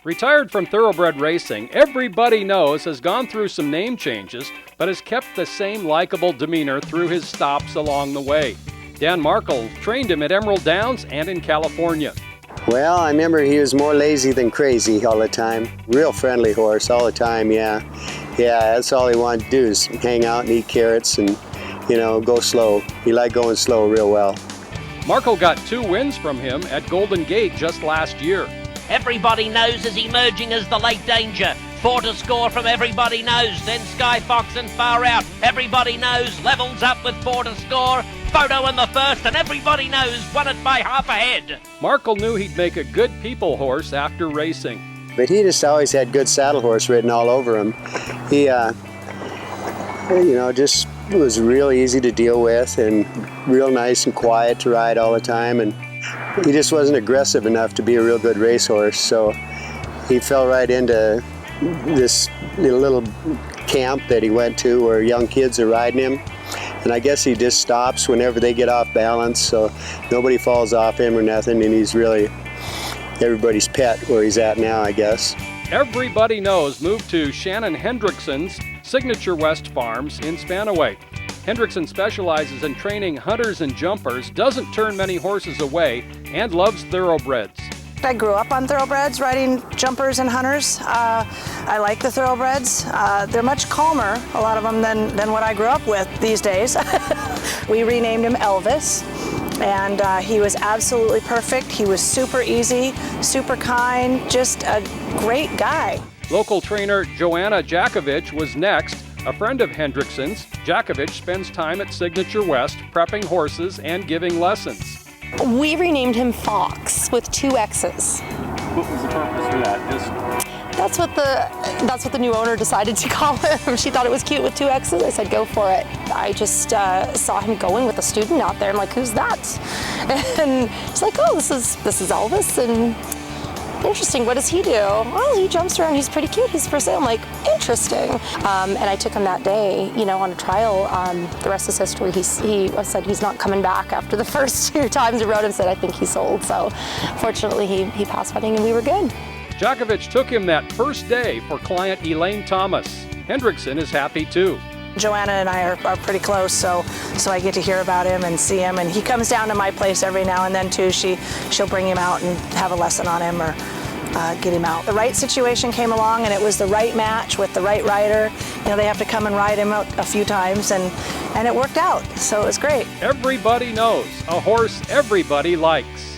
Retired from thoroughbred racing, Everybody Knows has gone through some name changes, but has kept the same likable demeanor through his stops along the way. Dan Markle trained him at Emerald Downs and in California. Well, I remember he was more lazy than crazy all the time. Real friendly horse all the time, yeah. Yeah, that's all he wanted to do is hang out and eat carrots and, go slow. He liked going slow real well. Markle got 2 wins from him at Golden Gate just last year. Everybody Knows is emerging as the late danger. 4 to score from Everybody Knows, then Sky Fox and Far Out. Everybody Knows levels up with 4 to score. Photo in the first, and Everybody Knows won it by half a head. Markle knew he'd make a good people horse after racing. But he just always had good saddle horse written all over him. He, just was real easy to deal with and real nice and quiet to ride all the time. And he just wasn't aggressive enough to be a real good racehorse. So he fell right into this little camp that he went to where young kids are riding him. And I guess he just stops whenever they get off balance, so nobody falls off him or nothing, and he's really everybody's pet where he's at now, I guess. Everybody Knows moved to Shannon Hendrickson's Signature West Farms in Spanaway. Hendrickson specializes in training hunters and jumpers, doesn't turn many horses away, and loves thoroughbreds. I grew up on thoroughbreds, riding jumpers and hunters. I like the thoroughbreds. They're much calmer, a lot of them, than what I grew up with these days. We renamed him Elvis, and he was absolutely perfect. He was super easy, super kind, just a great guy. Local trainer Joanna Jakovich was next. A friend of Hendrickson's, Jakovich spends time at Signature West prepping horses and giving lessons. We renamed him Fox with 2 X's. What was the purpose for that? That's what the new owner decided to call him. She thought it was cute with 2 X's. I said, go for it. I just saw him going with a student out there. I'm like, who's that? And it's like, oh, this is Elvis. And interesting, what does he do? Well, he jumps around, he's pretty cute, he's for sale. I'm like, interesting. And I took him that day, on a trial. The rest is history. He said he's not coming back after the first 2 times I rode him, said I think he sold. So fortunately he passed hunting and we were good. Jakovich took him that first day for client Elaine Thomas. Hendrickson is happy too. Joanna and I are pretty close, so I get to hear about him and see him, and he comes down to my place every now and then too. She'll bring him out and have a lesson on him or get him out. The right situation came along and it was the right match with the right rider. They have to come and ride him out a few times, and it worked out, so it was great. Everybody Knows, a horse everybody likes.